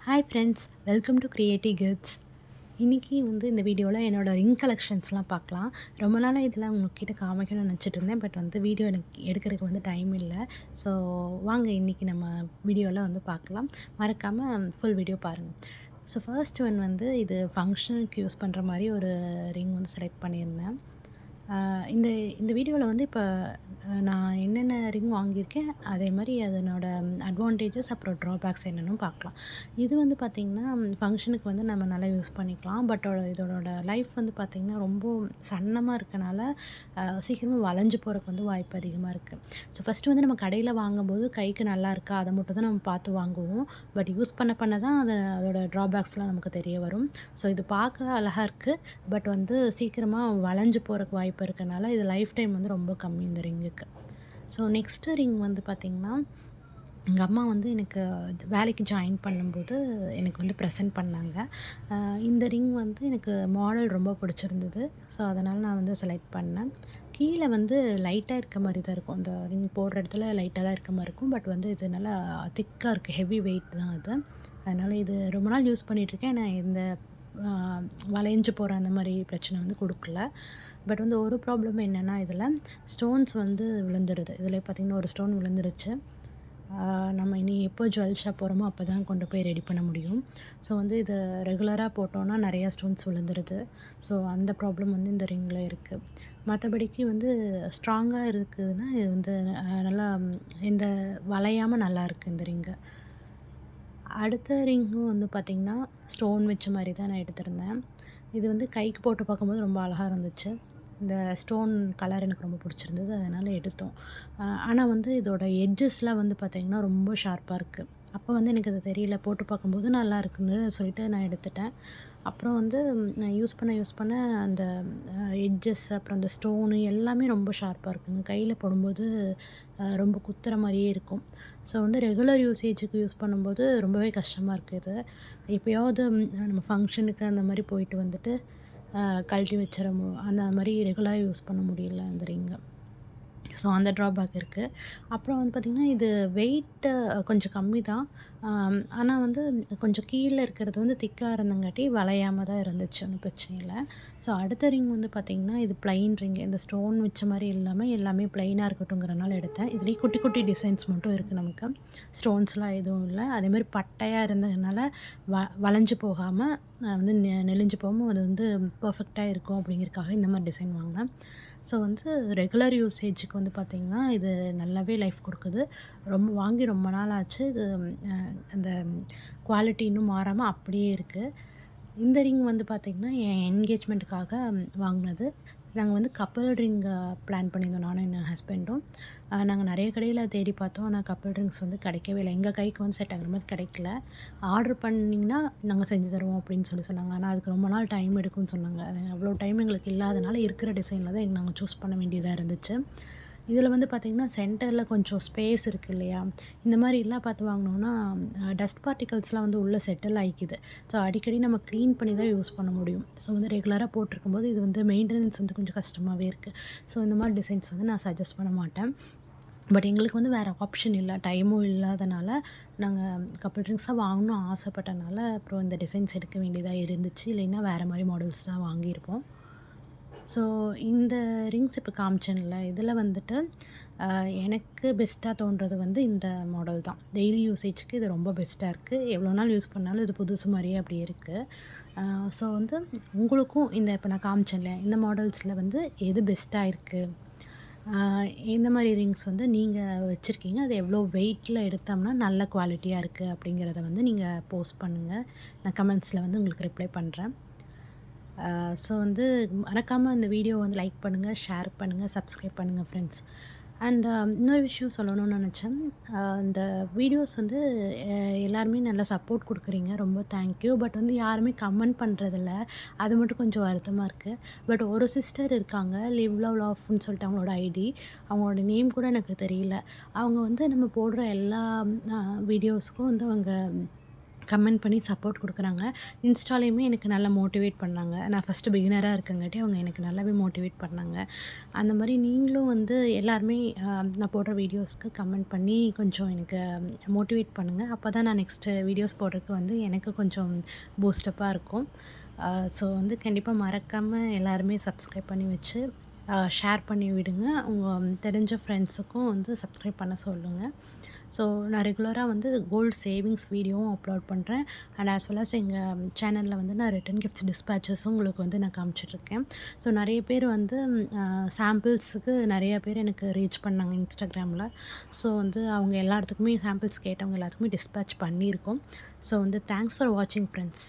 Hi friends, welcome to creative gifts. இன்றைக்கி இந்த வீடியோவில் என்னோடய ரிங் கலெக்ஷன்ஸ்லாம் பார்க்கலாம். ரொம்ப நாளாக இதெல்லாம் உங்ககிட்ட காமிக்கணும்னு நினச்சிட்டு இருந்தேன். பட் வீடியோ எனக்கு எடுக்கிறதுக்கு டைம் இல்லை. ஸோ வாங்க இன்றைக்கி நம்ம வீடியோவில் பார்க்கலாம். மறக்காமல் ஃபுல் வீடியோ பாருங்கள். ஸோ ஃபர்ஸ்ட் ஒன் இது ஃபங்க்ஷனுக்கு யூஸ் பண்ணுற மாதிரி ஒரு ரிங் செலக்ட் பண்ணியிருந்தேன். இந்த இந்த வீடியோவில் இப்போ நான் என்னென்ன ரிங் வாங்கியிருக்கேன், அதே மாதிரி அதனோட அட்வான்டேஜஸ் அப்புறம் ட்ராபேக்ஸ் என்னென்னு பார்க்கலாம். இது பார்த்திங்கன்னா ஃபங்க்ஷனுக்கு நம்ம நல்லா யூஸ் பண்ணிக்கலாம். பட் இதோட லைஃப் பார்த்திங்கன்னா ரொம்ப சன்னமாக இருக்கனால சீக்கிரமாக வளைஞ்சு போகிறதுக்கு வாய்ப்பு அதிகமாக இருக்குது. ஸோ ஃபஸ்ட்டு நம்ம கடையில் வாங்கும்போது கைக்கு நல்லா இருக்கா அதை மட்டும் தான் நம்ம பார்த்து வாங்குவோம். பட் யூஸ் பண்ண தான் அதோட ட்ராபேக்ஸ்லாம் நமக்கு தெரிய வரும். ஸோ இது பார்க்க அழகாக இருக்குது. பட் சீக்கிரமாக வளைஞ்சு போகிறதுக்கு வாய்ப்பு இருக்கனால இது லைஃப் டைம் ரொம்ப கம்மி இந்த ரிங்குக்கு. ஸோ நெக்ஸ்ட்டு ரிங் பார்த்திங்கன்னா எங்கள் அம்மா எனக்கு வேலைக்கு ஜாயின் பண்ணும்போது எனக்கு ப்ரெசென்ட் பண்ணாங்க. இந்த ரிங் எனக்கு மாடல் ரொம்ப பிடிச்சிருந்தது. ஸோ அதனால் நான் செலக்ட் பண்ணேன். கீழே லைட்டாக இருக்க மாதிரி தான் இருக்கும். அந்த ரிங் போடுற இடத்துல லைட்டாக தான் இருக்க மாதிரி இருக்கும். பட் இது நல்லா திக்காக இருக்குது. ஹெவி வெயிட் தான் அது. அதனால் இது ரொம்ப நாள் யூஸ் பண்ணிகிட்ருக்கேன். நான் இந்த வளைஞ்சு போகிற அந்த மாதிரி பிரச்சனை கொடுக்கல. பட் ஒரு ப்ராப்ளம் என்னென்னா இதில் ஸ்டோன்ஸ் விழுந்துடுது. இதில் பார்த்திங்கன்னா ஒரு ஸ்டோன் விழுந்துருச்சு. நம்ம இனி எப்போ ஜுவல் ஷாப் போகிறோமோ அப்போ தான் கொண்டு போய் ரெடி பண்ண முடியும். ஸோ இதை ரெகுலராக போட்டோன்னா நிறையா ஸ்டோன்ஸ் விழுந்துடுது. ஸோ அந்த ப்ராப்ளம் இந்த ரிங்கில் இருக்குது. மற்றபடிக்கு ஸ்ட்ராங்காக இருக்குதுன்னா இது நல்லா இந்த வளையாமல் நல்லா இருக்குது இந்த ரிங்கு. அடுத்த ரிங்கும் பார்த்திங்கன்னா ஸ்டோன் வச்ச மாதிரி தான் நான் எடுத்திருந்தேன். இது கைக்கு போட்டு பார்க்கும்போது ரொம்ப அழகாக இருந்துச்சு. இந்த ஸ்டோன் கலர் எனக்கு ரொம்ப பிடிச்சிருந்தது. அதனால் எடுத்தோம். ஆனால் இதோட எட்ஜஸ்லாம் பார்த்திங்கன்னா ரொம்ப ஷார்ப்பாக இருக்குது. அப்போ எனக்கு அது தெரியல. போட்டு பார்க்கும்போது நல்லா இருக்குன்னு சொல்லிட்டு நான் எடுத்துட்டேன். அப்புறம் நான் யூஸ் பண்ண அந்த எட்ஜஸ் அப்புறம் அந்த ஸ்டோனு எல்லாமே ரொம்ப ஷார்ப்பாக இருக்குங்க. கையில் போடும்போது ரொம்ப குத்துற மாதிரியே இருக்கும். ஸோ ரெகுலர் யூசேஜுக்கு யூஸ் பண்ணும்போது ரொம்பவே கஷ்டமாக இருக்குது. எப்போயாவது நம்ம ஃபங்க்ஷனுக்கு அந்த மாதிரி போயிட்டு கழட்டி வச்சிடமோ அந்த மாதிரி ரெகுலராக யூஸ் பண்ண முடியல அந்த ரிங்கை. ஸோ அந்த ட்ராபேக் இருக்குது. அப்புறம் பார்த்திங்கன்னா இது வெயிட்டு கொஞ்சம் கம்மி தான். ஆனால் கொஞ்சம் கீழே இருக்கிறது திக்காக இருந்தங்காட்டி வளையாமல் தான் இருந்துச்சு. ஒன்றும் பிரச்சனை இல்லை. ஸோ அடுத்த ரிங் பார்த்திங்கன்னா இது ப்ளைன் ரிங். இந்த ஸ்டோன் வச்ச மாதிரி இல்லாமல் எல்லாமே ப்ளைனாக இருக்கட்டுங்கிறனால எடுத்தேன். இதுலேயே குட்டி குட்டி டிசைன்ஸ் மட்டும் இருக்குது. நமக்கு ஸ்டோன்ஸ்லாம் எதுவும் இல்லை. அதேமாதிரி பட்டையாக இருந்ததுனால வளைஞ்சு போகாமல் நெளிஞ்சு போகாமல் அது பர்ஃபெக்டாக இருக்கும் அப்படிங்கிறதுக்காக இந்த மாதிரி டிசைன் வாங்கினேன். ஸோ ரெகுலர் யூசேஜுக்கு பார்த்திங்கன்னா இது நல்லாவே லைஃப் கொடுக்குது. வாங்கி ரொம்ப நாள் ஆச்சு. இது அந்த குவாலிட்டி இன்னும் மாறாமல் அப்படியே இருக்குது. இந்த ரிங் பார்த்திங்கன்னா என் என்கேஜ்மெண்ட்டுக்காக வாங்கினது. நாங்கள் கப்புள் ரிங் பிளான் பண்ணியிருந்தோம் நானும் என் ஹஸ்பண்டும். நாங்கள் நிறைய கடையில் தேடி பார்த்தோம். ஆனால் கப்புள் ரிங்ஸ் கிடைக்கவே இல்லை. எங்கள் கைக்கு செட் ஆகிற மாதிரி கிடைக்கல. ஆர்டர் பண்ணிங்கன்னா நாங்கள் செஞ்சு தருவோம் அப்படின்னு சொன்னாங்க. ஆனால் அதுக்கு ரொம்ப நாள் டைம் எடுக்கும்னு சொன்னாங்க. அது அவ்வளோ டைம் எங்களுக்கு இல்லாதனால இருக்கிற டிசைனில் தான் நாங்கள் சூஸ் பண்ண வேண்டியதாக இருந்துச்சு. இதில் பார்த்திங்கன்னா சென்டரில் கொஞ்சம் ஸ்பேஸ் இருக்குது இல்லையா? இந்த மாதிரிலாம் பார்த்து வாங்கினோன்னா டஸ்ட் பார்ட்டிகல்ஸ்லாம் உள்ளே செட்டில் ஆகிக்குது. ஸோ அடிக்கடி நம்ம க்ளீன் பண்ணி தான் யூஸ் பண்ண முடியும். ஸோ ரெகுலராக போட்டிருக்கும்போது இது மெயின்டெனன்ஸ் கொஞ்சம் கஷ்டமாகவே இருக்குது. ஸோ இந்த மாதிரி டிசைன்ஸ் நான் சஜஸ்ட் பண்ண மாட்டேன். பட் எங்களுக்கு வேறு ஆப்ஷன் இல்லை. டைமும் இல்லாதனால நாங்கள் கப்புள் ரிங்ஸாக வாங்கணும்னு ஆசைப்பட்டனால அப்புறம் இந்த டிசைன்ஸ் எடுக்க வேண்டியதாக இருந்துச்சு. இல்லைன்னா வேறு மாதிரி மாடல்ஸ் தான் வாங்கியிருப்போம். ஸோ இந்த ரிங்ஸ் இப்போ காமிச்சேன்ல, இதில் எனக்கு பெஸ்ட்டாக தோன்றது இந்த மாடல் தான். டெய்லி யூசேஜுக்கு இது ரொம்ப பெஸ்ட்டாக இருக்குது. எவ்வளோ நாள் யூஸ் பண்ணாலும் இது புதுசு மாதிரியே அப்படியே இருக்குது. ஸோ உங்களுக்கும் இப்போ நான் காமிச்சேன்ல இந்த மாடல்ஸில் எது பெஸ்ட்டாக இருக்குது, இந்த மாதிரி ரிங்ஸ் நீங்கள் வச்சுருக்கீங்க, அது எவ்வளோ வெயிட்டில் எடுத்தோம்னா நல்ல குவாலிட்டியாக இருக்குது அப்படிங்கிறத நீங்கள் போஸ்ட் பண்ணுங்கள். நான் கமெண்ட்ஸில் உங்களுக்கு ரிப்ளை பண்ணுறேன். ஸோ மறக்காமல் இந்த வீடியோ லைக் பண்ணுங்கள், ஷேர் பண்ணுங்கள், சப்ஸ்கிரைப் பண்ணுங்கள் ஃப்ரெண்ட்ஸ். அண்ட் இன்னொரு விஷயம் சொல்லணும்னு நினச்சேன். இந்த வீடியோஸ் எல்லாருமே நல்லா சப்போர்ட் கொடுக்குறீங்க. ரொம்ப தேங்க்யூ. பட் யாருமே கமெண்ட் பண்ணுறதில்ல. அது மட்டும் கொஞ்சம் வருத்தமாக இருக்குது. பட் ஒரு சிஸ்டர் இருக்காங்க, லிவ் லவ் லாஃப்னு சொல்லிட்டு அவங்களோட ஐடி. அவங்களோட நேம் கூட எனக்கு தெரியல. அவங்க நம்ம போடுற எல்லா வீடியோஸ்க்கும் அவங்க கமெண்ட் பண்ணி சப்போர்ட் குடுக்குறாங்க. இன்ஸ்டாலயுமே எனக்கு நல்லா மோட்டிவேட் பண்ணாங்க. நான் ஃபர்ஸ்ட்டு பிகினரா இருக்கங்காட்டி அவங்க எனக்கு நல்லாவே மோட்டிவேட் பண்ணாங்க. அந்த மாரி நீங்களும் வந்து எல்லாருமே நான் போடுற வீடியோஸ்க்கு கமெண்ட் பண்ணி கொஞ்சம் எனக்கு மோட்டிவேட் பண்ணுங்க. அப்பதான் நான் நெக்ஸ்ட்டு வீடியோஸ் போடுறதுக்கு வந்து எனக்கு கொஞ்சம் பூஸ்டப்பா இருக்கும். ஸோ வந்து கண்டிப்பா மறக்காம எல்லாருமே சப்ஸ்கிரைப் பண்ணி வச்சு, ஷேர் பண்ணி விடுங்க. உங்க தெரிஞ்ச ஃப்ரெண்ட்ஸுக்கும் வந்து சப்ஸ்கிரைப் பண்ண சொல்லுங்க. ஸோ நான் ரெகுலரா வந்து கோல்ட் சேவிங்ஸ் வீடியோவும் அப்லோட் பண்றேன். அண்ட் ஆஸ் வெல் அஸ் எங்க சேனல்ல வந்து நான் ரிட்டர்ன் கிஃப்ட்ஸ் டிஸ்பேச்சஸும் உங்களுக்கு வந்து நான் காமிச்சிட்டுருக்கேன். ஸோ நெறைய பேர் வந்து சாம்பிள்ஸுக்கு நெறைய பேர் எனக்கு ரீச் பண்ணாங்க இன்ஸ்டாகிராம்ல. ஸோ வந்து அவங்க எல்லாத்துக்குமே சாம்பிள்ஸ் கேட்டவங்க எல்லாத்துக்குமே டிஸ்பேட்ச் பண்ணியிருக்கோம். ஸோ வந்து தேங்க்ஸ் ஃபார் வாட்சிங் ஃப்ரெண்ட்ஸ்.